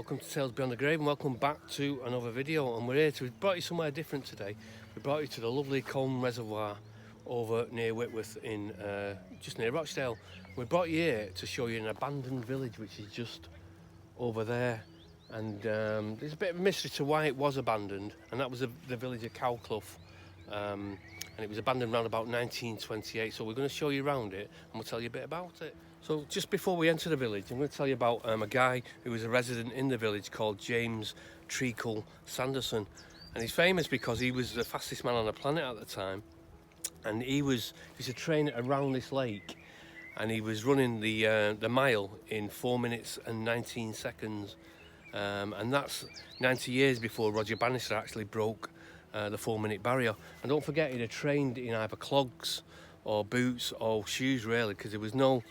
Welcome to Tales Beyond the Grave and welcome back to another video. And we're here to, we've brought you somewhere different today. We brought you to the lovely Colne Reservoir over near Whitworth in just near Rochdale. We brought you here to show you an abandoned village which is just over there. And there's a bit of a mystery to why it was abandoned, and that was the village of Cow Cluff. And it was abandoned around about 1928. So we're going to show you around it and we'll tell you a bit about it. So just before we enter the village, I'm going to tell you about a guy who was a resident in the village called James Treacle Sanderson. And he's famous because he was the fastest man on the planet at the time. And he's a trainer around this lake, and he was running the mile in 4 minutes and 19 seconds. And that's 90 years before Roger Bannister actually broke the 4-minute barrier. And don't forget, he'd have trained in either clogs or boots or shoes, really, because there was no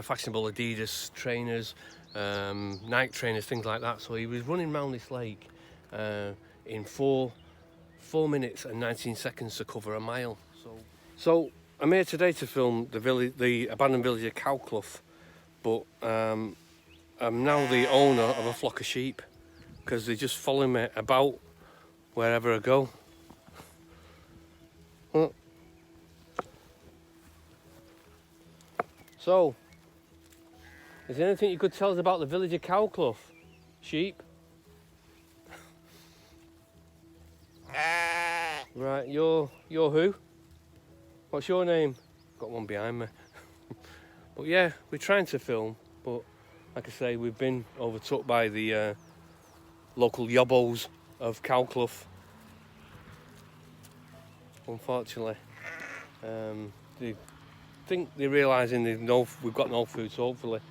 fashionable Adidas trainers, Nike trainers, things like that. So he was running around this lake in 4 minutes and 19 seconds to cover a mile. So I'm here today to film the abandoned village of Cow Cluff, but I'm now the owner of a flock of sheep because they just follow me about wherever I go. So, is there anything you could tell us about the village of Cow Cluff? Sheep? Right, you're who? What's your name? Got one behind me. But yeah, we're trying to film, but like I say, we've been overtook by the local yobbos of Cow Cluff. Unfortunately, they think they're realising we've got no food, so hopefully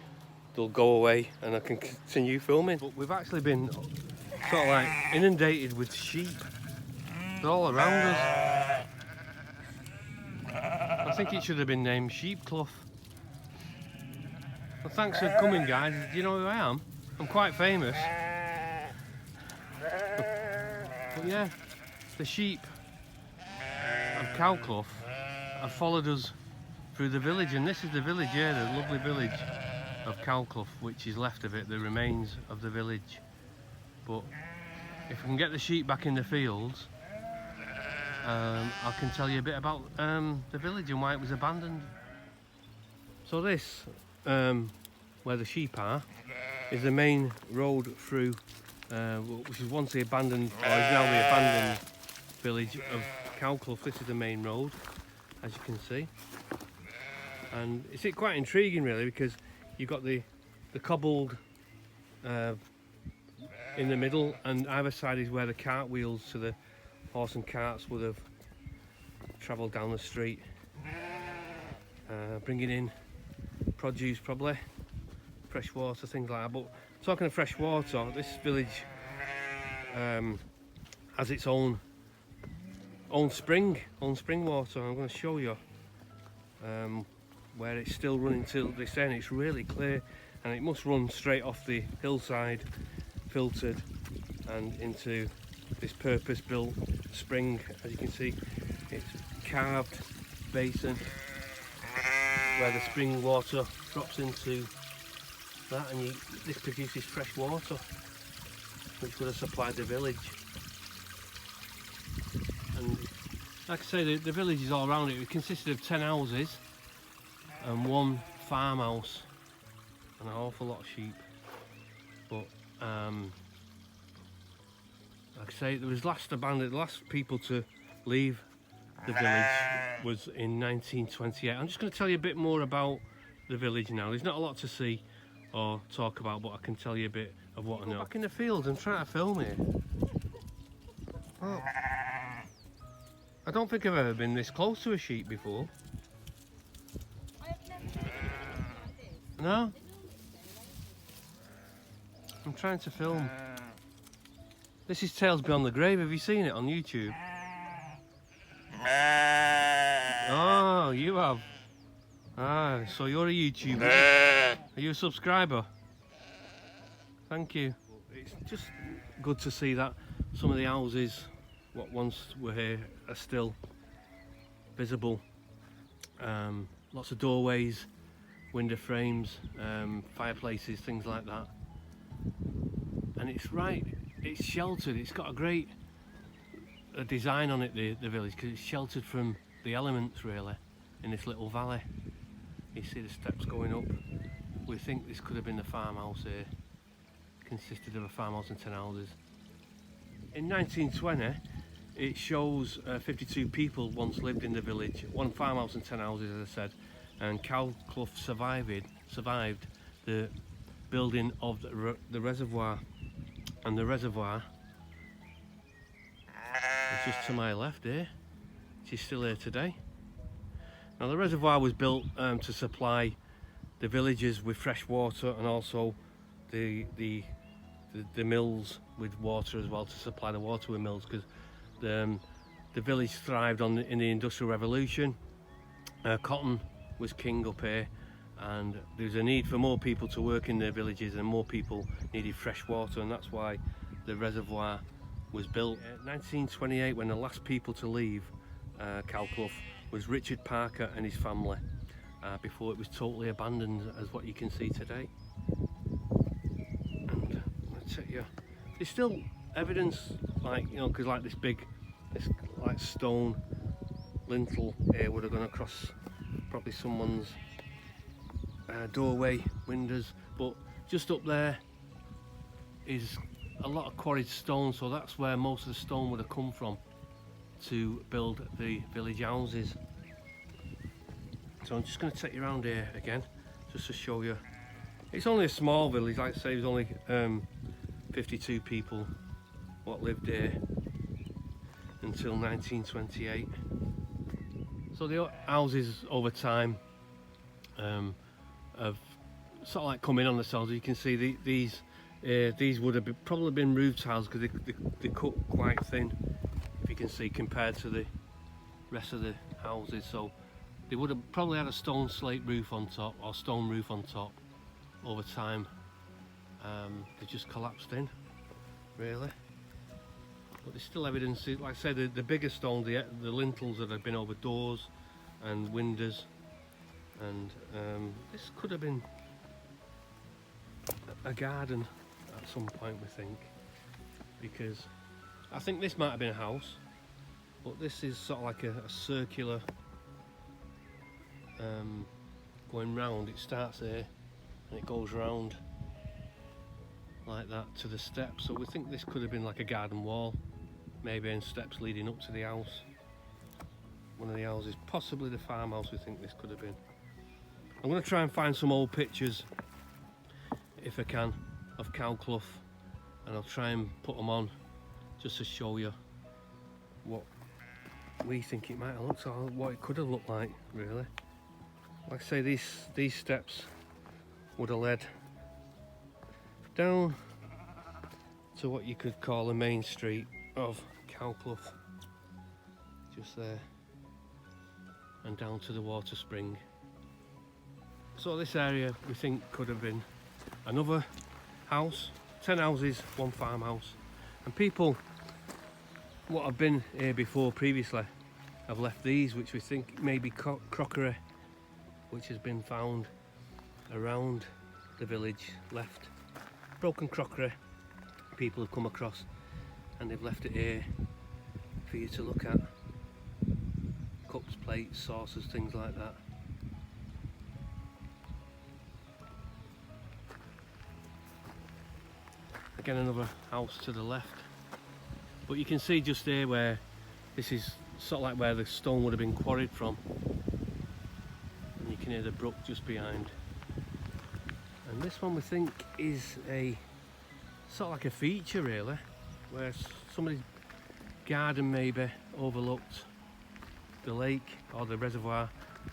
they'll go away and I can continue filming. But we've actually been sort of like inundated with sheep. They're all around us. I think it should have been named Sheep Cluff. Well, thanks for coming, guys. Do you know who I am? I'm quite famous. But yeah, the sheep of Cow Cluff have followed us through the village, and this is the village here, the lovely village of Cow Cluff, which is left of it, the remains of the village. But if we can get the sheep back in the fields, I can tell you a bit about the village and why it was abandoned. So this, where the sheep are, is the main road through, which is once the abandoned, or is now the abandoned village of Cow Cluff. This is the main road, as you can see. And it's quite intriguing, really, because you've got the cobbled in the middle, and either side is where the cart wheels to the horse and carts would have travelled down the street, bringing in produce, probably fresh water, things like that. But talking of fresh water, this village has its own spring water. I'm going to show you where it's still running till this end. It's really clear, and it must run straight off the hillside, filtered, and into this purpose-built spring. As you can see, it's carved basin where the spring water drops into that, and this produces fresh water which would have supplied the village. And like I say, the village is all around it. It consisted of 10 houses and 1 farmhouse and an awful lot of sheep. But like I say, there was the last people to leave the village was in 1928. I'm just going to tell you a bit more about the village now. There's not a lot to see or talk about, but I can tell you a bit of what I know. Back in the fields and trying to film here. Oh. I don't think I've ever been this close to a sheep before. No? I'm trying to film. This is Tales Beyond the Grave. Have you seen it on YouTube? Oh, you have. Ah, so you're a YouTuber. Are you a subscriber? Thank you. It's just good to see that some of the houses, what once were here, are still visible. Lots of doorways, window frames, fireplaces, things like that. and it's sheltered. It's got a great design on it, the village, because it's sheltered from the elements really in this little valley. You see the steps going up. We think this could have been the farmhouse here. Consisted of a farmhouse and 10 houses. In 1920 it shows 52 people once lived in the village, 1 farmhouse and 10 houses as I said, and Cow Cluff survived the building of the reservoir, and the reservoir is just to my left here, which is still here today. Now the reservoir was built to supply the villagers with fresh water, and also the mills with water as well, to supply the water with mills, because the village thrived in the Industrial Revolution. Cotton was king up here, and there was a need for more people to work in their villages, and more people needed fresh water, and that's why the reservoir was built. In 1928, when the last people to leave Cow Cluff was Richard Parker and his family, before it was totally abandoned as what you can see today. And I'll tell you, there's still evidence, like, you know, because like this like stone lintel here would have gone across probably someone's doorway windows, but just up there is a lot of quarried stone, so that's where most of the stone would have come from to build the village houses. So I'm just going to take you around here again just to show you. It's only a small village, like I say, there's only 52 people what lived here until 1928. So the houses over time have sort of like come in on themselves. You can see these would have probably been roof tiles, because they cut quite thin, if you can see, compared to the rest of the houses. So they would have probably had a stone slate roof on top, or stone roof on top. Over time they just collapsed in, really. But there's still evidence, like I said, the bigger stone, the lintels that have been over doors and windows, and this could have been a garden at some point, we think, because I think this might have been a house, but this is sort of like a circular going round. It starts here and it goes round like that to the steps, so we think this could have been like a garden wall maybe, and steps leading up to the house, one of the houses, possibly the farmhouse. We think this could have been. I'm going to try and find some old pictures if I can of Cow Cluff, and I'll try and put them on just to show you what we think it might have looked like, what it could have looked like, really. Like I say, these steps would have led down to what you could call the main street of Cow Cluff, just there, and down to the water spring. So this area we think could have been another house, 10 houses, 1 farmhouse, and people what have been here before previously have left these, which we think may be crockery, which has been found around the village. Left broken crockery people have come across, and they've left it here for you to look at. Cups, plates, saucers, things like that. Again, another house to the left, but you can see just here where this is sort of like where the stone would have been quarried from, and you can hear the brook just behind. And this one we think is a sort of like a feature, really, where somebody's garden maybe overlooked the lake or the reservoir,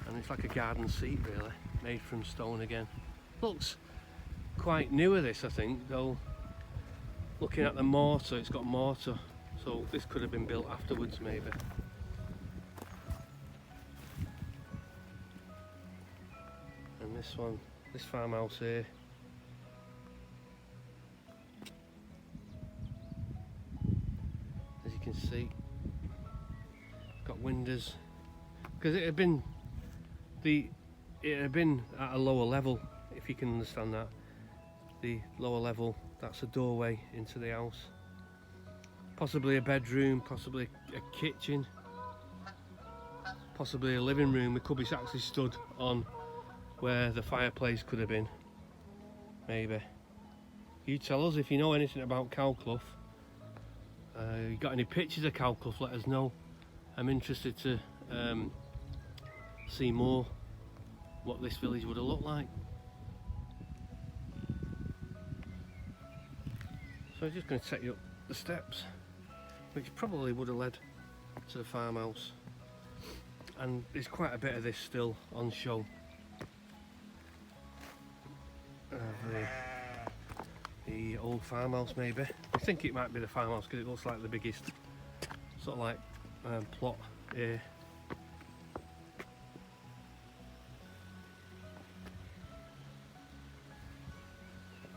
and it's like a garden seat, really, made from stone again. Looks quite newer, this, I think, though. Looking at the mortar, it's got mortar, so this could have been built afterwards, maybe. And this one, this farmhouse here, as you can see, got windows, because it had been at a lower level, if you can understand that. The lower level That's a doorway into the house. Possibly a bedroom, possibly a kitchen, possibly a living room. It could be actually stood on where the fireplace could have been. Maybe. You tell us if you know anything about Cow Cluff. You got any pictures of Cow Cluff, let us know. I'm interested to see more what this village would have looked like. So I'm just going to take you up the steps, which probably would have led to the farmhouse. And there's quite a bit of this still on show. The old farmhouse, maybe. I think it might be the farmhouse because it looks like the biggest sort of like plot here.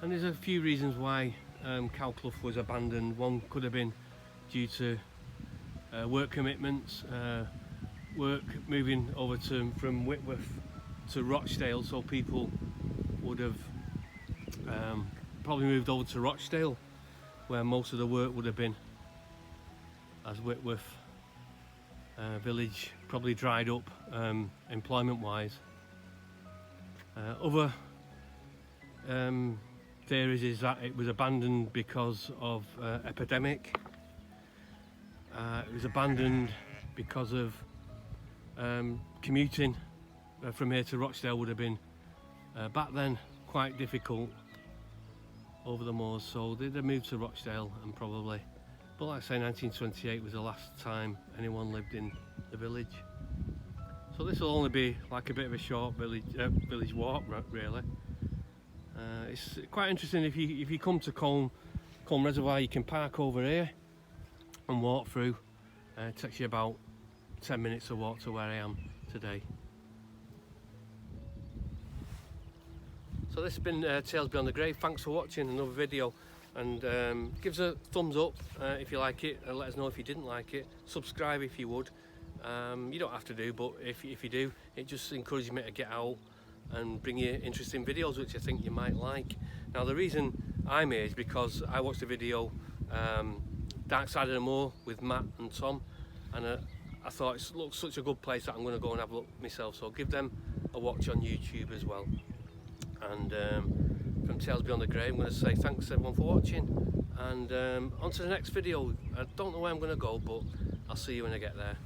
And there's a few reasons why Cow Cluff was abandoned. One could have been due to work commitments, work moving over from Whitworth to Rochdale, so people would have probably moved over to Rochdale, where most of the work would have been, as Whitworth village probably dried up employment wise. Other theories is that it was abandoned because of epidemic. It was abandoned because of commuting from here to Rochdale would have been back then quite difficult over the moors, so they'd have moved to Rochdale, and probably, but like I say, 1928 was the last time anyone lived in the village. So this will only be like a bit of a short village walk, really. It's quite interesting. If you come to Colne Reservoir, you can park over here and walk through. It takes you about 10 minutes to walk to where I am today. So this has been Tales Beyond the Grave. Thanks for watching another video, and give us a thumbs up if you like it, and let us know if you didn't like it. Subscribe if you would. You don't have to do, but if you do, it just encourages me to get out and bring you interesting videos which I think you might like. Now the reason I'm here is because I watched a video, Dark Side of the Moor, with Matt and Tom, and I thought it looks such a good place that I'm going to go and have a look myself, so give them a watch on YouTube as well. And from Tales Beyond the Grave, I'm going to say thanks everyone for watching, and on to the next video. I don't know where I'm going to go, but I'll see you when I get there.